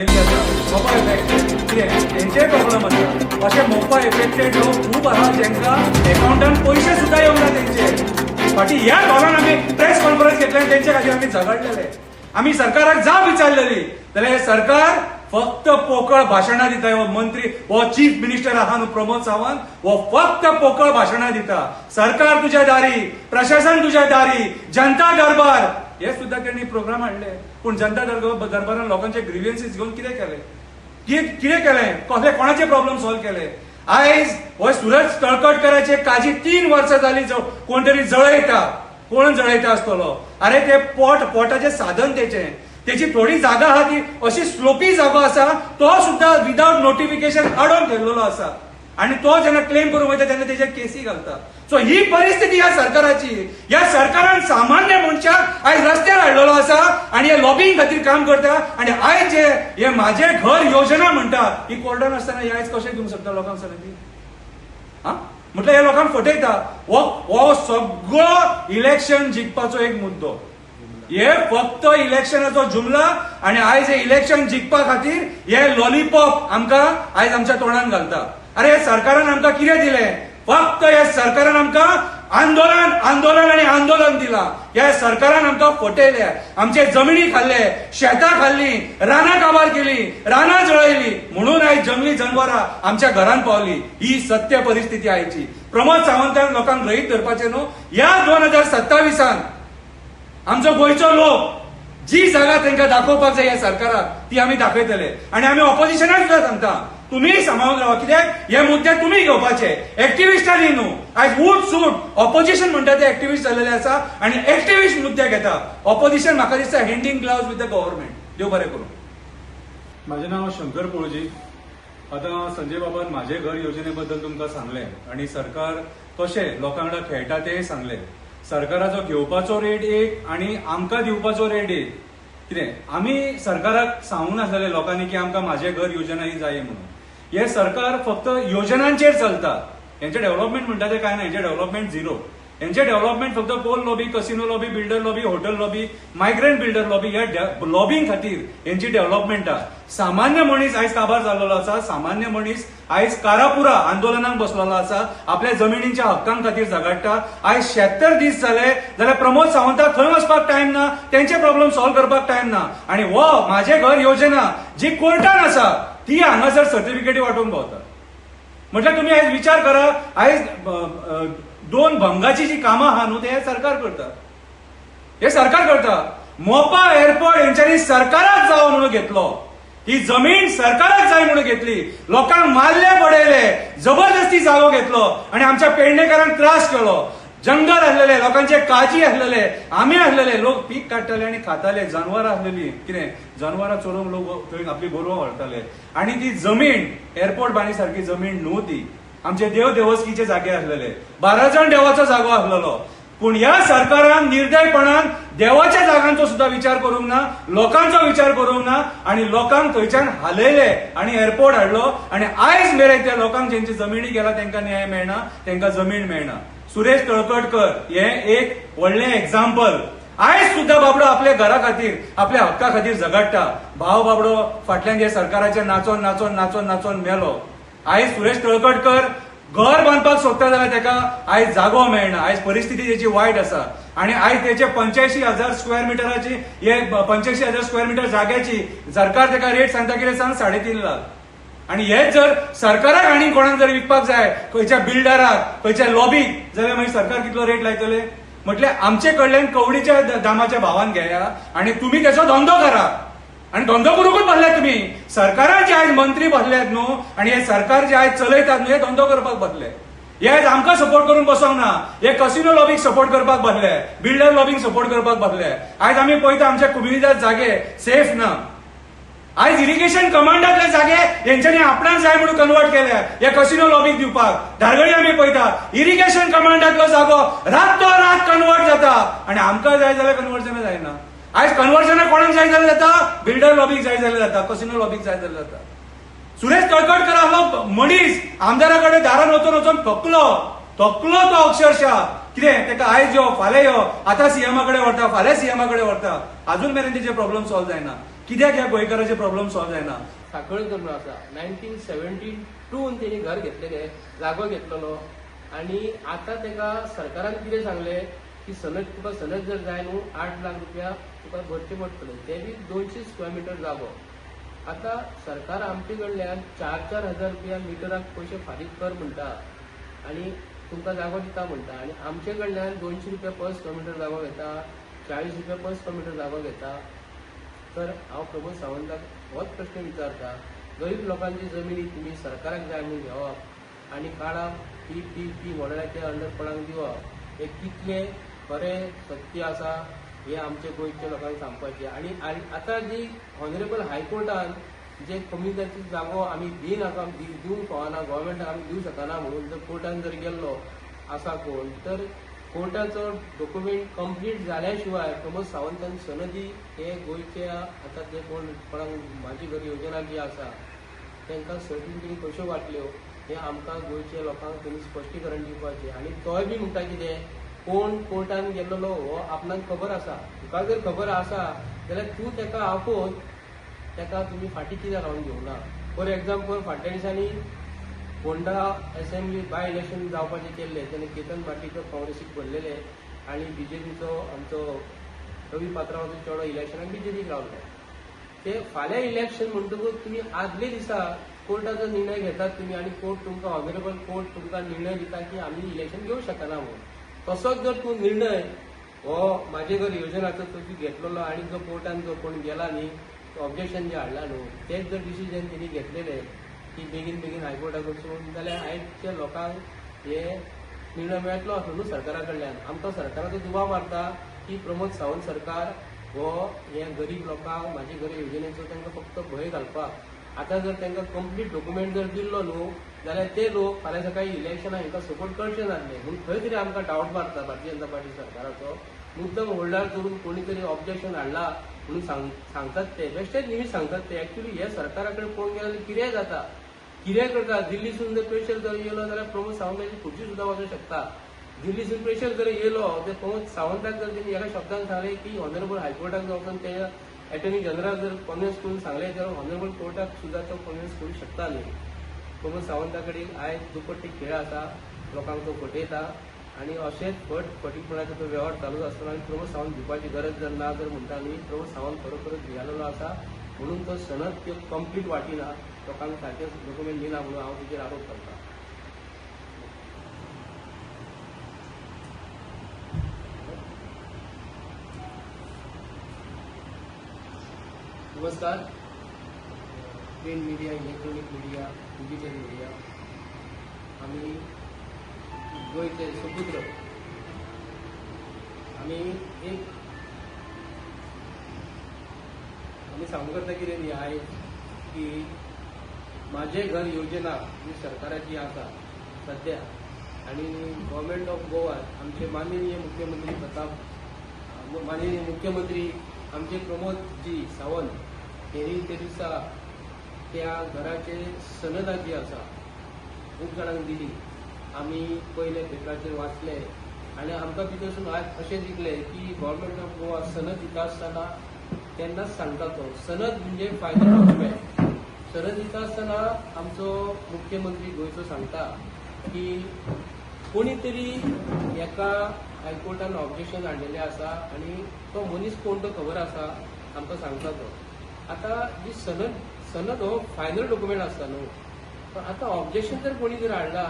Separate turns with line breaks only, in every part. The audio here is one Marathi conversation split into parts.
मोपा इफेक्टेड तेंचे प्रॉब्लेम आसा अशे मोपा इफेक्टेड लोक खूब आहा जेंका अकाउंटांत पयशे सुद्धा येवंक ना तेंचे फाटी ह्या धोरण आमी प्रेस कॉन्फरन्स घेतले आनी तेंचे खातीर आमी झगडलेले आमी सरकाराक जाप विचारलेली जाल्यार हे सरकार फक्त पोकळ भाशणां दिता हो मंत्री हो चीफ मिनिस्टर आहा न्हू प्रमोद सावंत हो फक्त पोकळ भाशणां दिता सरकार तुज्या दारी प्रशासन तुज्या दारी जनता दरबार हे सुद्धा त्यांनी प्रोग्राम हाडले पूण जनता दरबारान लोकांचे ग्रीव्हन्सीस घेऊन कितें केलें कसले कोणाचे प्रॉब्लेम सॉल्व केले आयज हो सूरज तळखटकराचे काजी 3 वर्सां जाली कोण तरी जळयता कोण जळयता आसतलो अरे ते पोटाचे साधन तेची थोडी जागा आहा ती अशी स्लोपी जागो आसा तो सुद्धा विदाउट नोटिफिकेशन अडोवन ठेवलेलो आसा आणि तो जेन्ना क्लेम करूंक वयता तेन्ना तेजे केसी घालता सो ही परिस्थिती ह्या सरकाराची ह्या सरकारान सामान्य मनशाक आयज रस्त्यार हाडलेलो आसा आणि हे लॉबिंग खातीर काम करता आणि आयज जे हे माझे घर योजना म्हणटा ही कोर्टान आसतना ही आयज कशें दिवंक शकता लोकांक सांगती हा म्हटल्यार हे लोकांक फटयता हो सगळो इलेक्शन जिखपाचो एक मुद्दो हे फक्त इलेक्शनाचो जुमला आणि आयज हे इलेक्शन जिखपा खातीर हे लॉलीपॉप आमकां आयज आमच्या तोंडान घालता अरे सरकारान आमकां कितें दिलें फक्त हे सरकारान आमकां आंदोलन दिला ह्या सरकारान आमकां फटयले आमचे जमिनी खाल्ले शेतां खाल्ली रानां काबार केली रानां जळयली म्हणून आयज जंगली जनवरां आमच्या घरांत पावली ही सत्य परिस्थिती आयची प्रमोद सावंतान लोकांक रहीत धरपाचें न्हू ह्या 2027 आमचो गोंयचो लोक जी जागा तांकां दाखोवपाक जाय ह्या सरकाराक ती आमी दाखयतले आणि आमी ऑपोजिशनाक सुद्धा सांगता तुम्ही सांबाळून रावा कित्याक हे मुद्दे तुम्ही घेवपाचे एक्टिविस्टांनी न्हू आयज उठ सूट ऑपोजिशन म्हणटा ते एक्टिविस्ट जाल्लेले आसा आणि एक्टिविस्ट मुद्दे घेता ऑपोजिशन म्हाका दिसता hand in gloves with the government देव बरें करूं
माझे नाव शंकर पोळजी आता संजय बाबान माझे घर योजनेबद्दल तुमकां सांगले आणि सरकार कशें लोकांक वांगडा खेळटा तेय सांगले सरकाराचो घेवपाचो रेट एक आणि आमकां दिवपाचो रेट एक कितें आमी सरकाराक सांगूंक नासलेले लोकांनी की आमकां माझे घर योजना ही जाय म्हणून हे सरकार फक्त योजनांचेर चलता हेंचे डेव्हलपमेंट म्हणटा ते काय ना हेंचे डेव्हलपमेंट झिरो हेंचे डेव्हलपमेंट फक्त coal lobby casino lobby builder lobby hotel lobby migrant builder lobby ह्या लॉबींग खातीर हेंची डेव्हलपमेंट सामान्य मनीस आयज काबार जाल्लो आसा सामान्य मनीस आयज कारापुरा आंदोलनाक बसलेलो आसा आपल्या जमिनींच्या हक्कां खातीर झगडटा आयज 76 दीस जाले जाल्यार प्रमोद सावंताक थंय वचपाक टायम ना तेंचे प्रॉब्लेम सॉल्व करपाक टायम ना आणि हो माझे घर योजना जी कोर्टान आसा ती हांगासर सर्टिफिकेटी वांटून भोंवता म्हटल्यार तुम्ही आयज विचार करा आयज 2 भंगाची जी कामां आहा न्हू ते हे सरकार करता मोपा एअरपोर्ट हेंच्यांनी सरकाराक जावो म्हणून घेतलो ही जमीन सरकाराक जाय म्हणून घेतली लोकांक मारले पडयले जबरदस्ती जागो घेतलो आणि आमच्या पेडणेकारांक त्रास केलो जंगल आसलेले लोकांचे काजी आसलेले आंबे आसलेले लोक पीक काडटाले आणि खाताले जनवरां आसलेली कितें जनवरां चोरूंक लोक थंय आपली गोरवां व्हरताले आणि ती जमीन एअरपोर्ट बांदी सारकी जमीन न्हू ती आमचे देवस्कीचे जागे आसलेले 12 जाण देवाचो जागो आसलेलो पूण ह्या सरकारान निर्दयपणान देवाच्या जागांचो सुद्धा विचार करूंक ना लोकांचो विचार करूंक ना आणि लोकांक थंयच्यान हालयले आणि एअरपोर्ट हाडलो आणि आयज मेरेन त्या लोकांक जेंची जमिनी गेला तांकां न्याय मेळना तांकां जमीन मेळना सुरेश तळखटकर हे एक व्हडलें एक्झाम्पल आयज सुद्धा बाबडो आपल्या घरा खातीर आपल्या हक्का खातीर झगडटा भाव बाबडो फाटल्यान जे सरकाराचे नाचोन मेलो आयज सुरेश तळखटकर घर बांदपाक सोदता जाल्यार ताका आयज जागो मेळना आयज परिस्थिती तेची वायट आसा आणि आयज तेचे 85,000 स्क्वेअर मिटराची हे 85,000 स्क्वेअर मिटर जाग्याची सरकार ताका रेट सांगता कितें सांग 3.5 लाख आणि हेच जर सरकाराक आनी कोणाक जर विकपाक जाय खंयच्या बिल्डराक खंयच्या लॉबीक जाल्यार मागीर सरकार कितलो रेट लायतले म्हटल्यार आमचे कडल्यान कवडीच्या दामाच्या भावान घेया आणि तुम्ही त्याचो धंदो करा आणि धंदो करूंकच बसल्यात तुम्ही सरकारान जे आयज मंत्री बसल्यात न्हू आणि हे सरकार जे आयज चलयतात न्हू हे धंदो करपाक बसले हे आयज आमकां सपोर्ट करून बसोंक ना हे कसिनो लॉबीक सपोर्ट करपाक बसले बिल्डर लॉबीक सपोर्ट करपाक बसले आयज आमी पळयता आमच्या कम्युनिटींत जागे सेफ ना आयज इरिगेशन कमांडातले जागे हेंच्यांनी आपणाक जाय म्हणून कन्वर्ट केल्या हे कसिनो लॉबीक दिवपाक धारगळी आमी पळयता इरिगेशन कमांडातलो जागो रात कन्वर्ट जाता आणि आमकां जाय जाल्यार कन्वर्जन जायना आयज कन्वर्जन कोणाक जाय जाल्यार जाता बिल्डर लॉबीक जाय जाल्यार जाता कसिनो लॉबीक जाय जाल्यार जाता सुरेश तळखटकर आसलो मनीस आमदारा कडेन दारान वचून थकलो तो अक्षरशः कितें ताका आयज यो फाल्यां यो आतां सीएमा कडेन व्हरता फाल्यां सीएमा कडेन व्हरता अजून मेरेन तेचे प्रॉब्लेम सॉल्व जायना
कित्याक ह्या गोंयकाराचे प्रॉब्लेम सॉल्व जायना?
साखळ धरण आसा 1972 तेणी घर घेतलेले, जागो घेतलेलो आणि आता तेका सरकारान कितें सांगले की तुका सनद जर जाय न्हू 8 लाख रुपया तुका भरचे पडटले, ते बी 200 स्क्वेअर मिटर जागो. आता सरकार आमचे कडल्यान 4-4 हजार रुपया मिटराक पयशे फारीक कर म्हणटा आणि तुमकां जागो दिता म्हणटा आणि आमचे कडल्यान 200 रुपया पर स्क्वेअर मिटर जागो घेता, 40 रुपया पर स्क्वेअर मिटर जागो घेता. तर हांव प्रमोद सावंताक होच प्रश्न विचारता, गरीब लोकांची जमिनी तुम्ही सरकाराक जाय म्हणून घेवप आणि काळाक पी मॉडेलाच्या अंडर कोणाक दिवप, हे कितले खरें सत्य आसा हे आमचे गोंयच्या लोकांक सांगपाचें. आणि आता जी ऑनरेबल हायकोर्टान जे कम्युनिटीची जागो आमी दिवंक फावना, गव्हर्मेंटाक आमी दिवंक शकना म्हणून जर कोर्टान जर गेल्लो आसा कोण, तर कोर्टाचो डॉक्युमेंट कंप्लीट जाल्या शिवाय प्रमोद सावंतान सनदी हे गोंयच्या आता जे कोणाक म्हाजी घर योजना जी आसा तांकां सर्टिफिकेट कश्यो वाटल्यो हे आमकां गोंयच्या लोकांक त्यांनी स्पश्टीकरण दिवपाचें. आणि तोय बी म्हणटा कितें, कोण कोर्टान गेल्लो हो आपणाक खबर आसा, तुका जर खबर आसा जाल्यार तूं तेका आपोवन तेका तुमी फाटीं कित्याक रावन घेवना. फॉर एग्जाम्पल फाटल्या दिसांनी फोंडा असेंब्ली बाय इलेक्शन जावपाचें केल्लें, तेणे केतन पाटीलचो काँग्रेसीक भरलेले आणि बीजेपीचो आमचो रवी पात्रांवाचो चेडो इलेक्शनाक बीजेपीक रावलो. ते फाल्यां इलेक्शन म्हणटकूच तुमी आदले दिसा कोर्टाचो निर्णय घेतात तुमी आणि कोर्ट तुमकां ऑनरेबल कोर्ट तुमकां निर्णय दिता की आमी इलेक्शन घेवंक शकना म्हणून. तसोच जर तूं निर्णय हो म्हाजे घर योजनाचो तूं घेतलेलो आणि जो कोर्टान जो कोण गेला न्ही, ऑब्जेक्शन जे हाडला न्हू, तेच जर डिसिजन तेणी घेतलेले की बेगीन हायकोर्टाक वचून, जाल्यार आयजच्या लोकांक हे निर्णय मेळटलो असो न्हू सरकारा कडल्यान. आमकां सरकाराचो दुबाव मारता की प्रमोद सावंत सरकार हो हे गरीब लोकांक म्हाजे घर योजनेचो तांकां फक्त भंय घालपाक. आता जर तांकां कंप्लीट डॉक्युमेंट जर दिल्लो न्हू जाल्यार ते लोक फाल्यां सकाळी इलेक्शनाक हांकां सपोर्ट करचे नासले म्हणून खंय तरी आमकां डावट मारता भारतीय जनता पार्टी सरकाराचो. मुद्दम होल्डार करून कोणी तरी ऑब्जेक्शन हाडला म्हणून सांगतात ते बेश्टेच निमित सांगतात ते. एक्चुअली हे सरकारा कडेन पळोवंक गेल्यार कितेंय जाता, कितेंय करता. दिल्लीसून जर प्रेशर जर येयलो जाल्यार प्रमोद सावंताची खुर्ची सुद्दां वचूंक शकता. दिल्लीसून प्रेशर जर येयलो तर प्रमोद सावंताक जर तेणी एका शब्दान सांगलें की ऑनरेबल हायकोर्टाक वचून ते अटॉर्नी जनरल जर कन्विन्स करून सांगलें जाल्यार ऑनरेबल कोर्टाक सुद्दां तो कन्विन्स करूंक शकता न्ही. प्रमोद सावंता कडेन आयज दुपट्टी खेळ आसा, लोकांक तो फटयता आणि अशेंच फटीपणाचो तो वेव्हार चालूच आसतना आनी प्रमोद सावंत भिवपाची गरज जर ना जर म्हणटा न्ही, प्रमोद सावंत खरोखरच भियालेलो आसा म्हणून तो सनद त्यो कंप्लीट वाटिना, लोकांक सारकें डॉक्युमेंट दिना म्हणून हांव तेचेर आरोप करतां. नमस्कार. Print media, electronic media, digital media, आम्ही गोयचे सुपुत्र, आम्ही सांगू करता कितें न्ही आयज की म्हाजे घर योजना जी सरकाराची आसा सध्या आणि गव्हर्मेंट ऑफ गोवा आमचे माननीय मुख्यमंत्री आमचे प्रमोदजी सावंत हेणी ते दिसा त्या घराचे सनदा जी आसा खूब जाणांक दिली. आमी पयले पेपराचेर वाचले आणि आमकां भितरसून आज अशें दिसलें की गव्हर्मेंट ऑफ गोवा सनद दिता आसतना तेन्नाच सांगता तो सनद म्हणजे फायनल डॉक्युमेंट. सनद दिता आसतना आमचो मुख्यमंत्री गोंयचो सांगता की कोणी तरी एका हायकोर्टान ऑब्जेक्शन हाडलेलें आसा आणि तो मनीस कोण तो खबर आसा आमकां सांगता तो. आता जी सनद हो फायनल डॉक्युमेंट आसता न्हू, पण आता ऑब्जेक्शन जर कोणी जर हाडला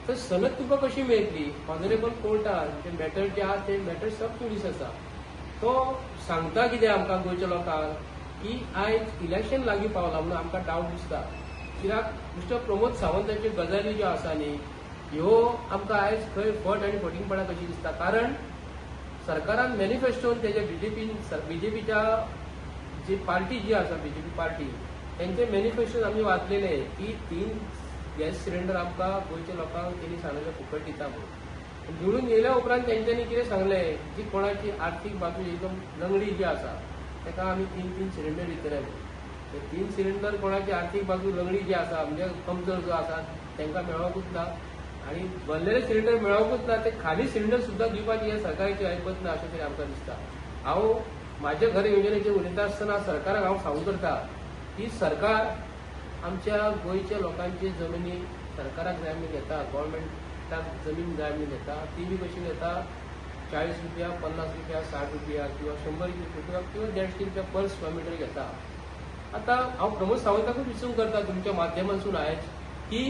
तर सनद तुका कशी मेळटली. ऑनरेबल कोर्टान जे मॅटर जे आहा ते मॅटर सब पुलीस आसा. तो सांगता कितें आमकां गोंयच्या लोकांक की आयज इलेक्शन लागीं पावला म्हणून आमकां डावट दिसता. कित्याक मिस्टर प्रमोद सावंताच्यो गजाली ज्यो आसा न्ही ह्यो आमकां आयज खंय फट आनी फटिंगपणां कशी दिसता. कारण सरकारान मॅनिफेस्टोन तेजे बीजेपीच्या जी पार्टी जी आसा बीजेपी पार्टी त्यांचे मॅनिफेस्टोन आमी वाचलेले की 3 गॅस सिलिंडर आमकां गोंयच्या लोकांक तेणी सांगलेले फुकट दिता म्हणून. निवडून येयल्या उपरांत तेंच्यांनी कितें सांगलें जी कोणाची आर्थीक बाजू एकदम लंगडी जी आसा ताका आमी 3 सिलिंडर दितले म्हणून. ते 3 सिलिंडर कोणाची आर्थीक बाजू लंगडी जी आसा म्हणजे कमजोर जो आसा तांकां मेळोंकूच ना आणि भरलेले सिलिंडर मेळोंकूच ना. ते खाली सिलिंडर सुद्दां दिवपाची हे सरकाराची ऐपत ना अशें तरी आमकां दिसता. हांव माझ्या घर योजनेचे उलयता आसतना सरकाराक हांव सांगू करता की सरकार आमच्या गोंयच्या लोकांची जमिनी सरकाराक जाय म्हणून घेता, गव्हर्नमेंटाक जमीन जाय म्हणून घेता, ती बी कशी घेता 40 रुपया, 50 रुपया, 60 रुपया किंवा 100 रुपया किंवा 150 रुपया पर स्क्वेअर मीटर घेता. आता हांव प्रमोद सावंताकूच विचारून करता तुमच्या माध्यमांतसून आयज की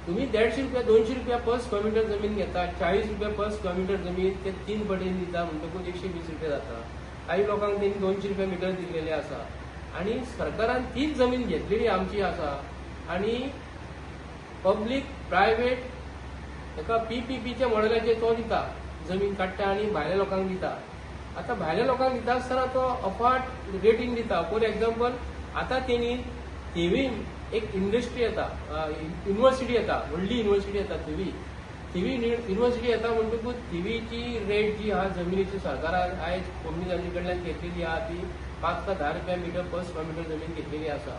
तुम्ही 150 रुपया 200 रुपया पर स्क्वेअर मीटर जमीन घेता, 40 रुपया पर स्क्वेअर मीटर जमीन ते 3 पटीन दिता म्हणटकूच 120 रुपया जाता. काही लोकांक त्यांनी 200 रुपया मीटर दिलेले आसा आणि सरकारान तीच जमीन घेतलेली आमची आसा आणि पब्लीक प्रायव्हेट एका PPPच्या मॉडेलाचेर तो दिता, जमीन काडटा आणि भायल्या लोकांक दिता. आता भायल्या लोकांक दिता आसतना तो अफाट रेटीन दिता. फॉर एक्झाम्पल आता तेणी थिवीन एक इंडस्ट्री येता, युनिव्हर्सिटी येता, व्हडली युनिव्हर्सिटी येता थिवी युनिव्हर्सिटी येता म्हणटकूच थिवीची रेट जी आहा जमिनीची सरकारान आयज कोमनीजांचे कडल्यान घेतलेली आहा ती 5 का 10 रुपया मीटर पर स्क्वेअर मीटर जमीन घेतलेली आसा.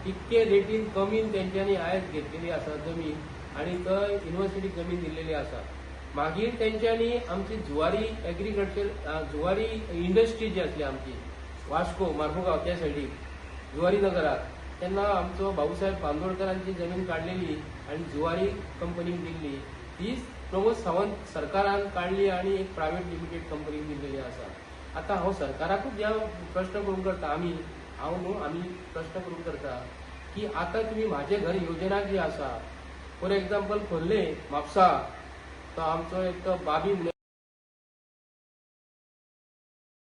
इतके रेटीन कमीन तेंच्यांनी आयज घेतलेली आसा जमीन आणि थंय युनिव्हर्सिटीक जमीन दिल्लेली आसा. मागीर तेंच्यांनी आमची जुवारी एग्रीकल्चर जुवारी इंडस्ट्री जी आसली आमची वास्को मार्मुगांव त्या सायडीक जुवारी नगरात तेन्ना आमचो भाऊसाहेब बांदोडकरांची जमीन काडलेली आणि जुवारी कंपनीक दिल्ली. तीच प्रमोद सावंत सरकारान काडली आणि एक प्रायव्हेट लिमिटेड कंपनीक दिल्लेली आसा. आता हांव सरकाराकूच ह्या प्रश्न करूंक करता, आमी प्रश्न करूंक करता की आता तुम्ही माझे घर योजना जी आसा फॉर एक्झाम्पल खोर्ले म्हापसा तो आमचो एक बाबी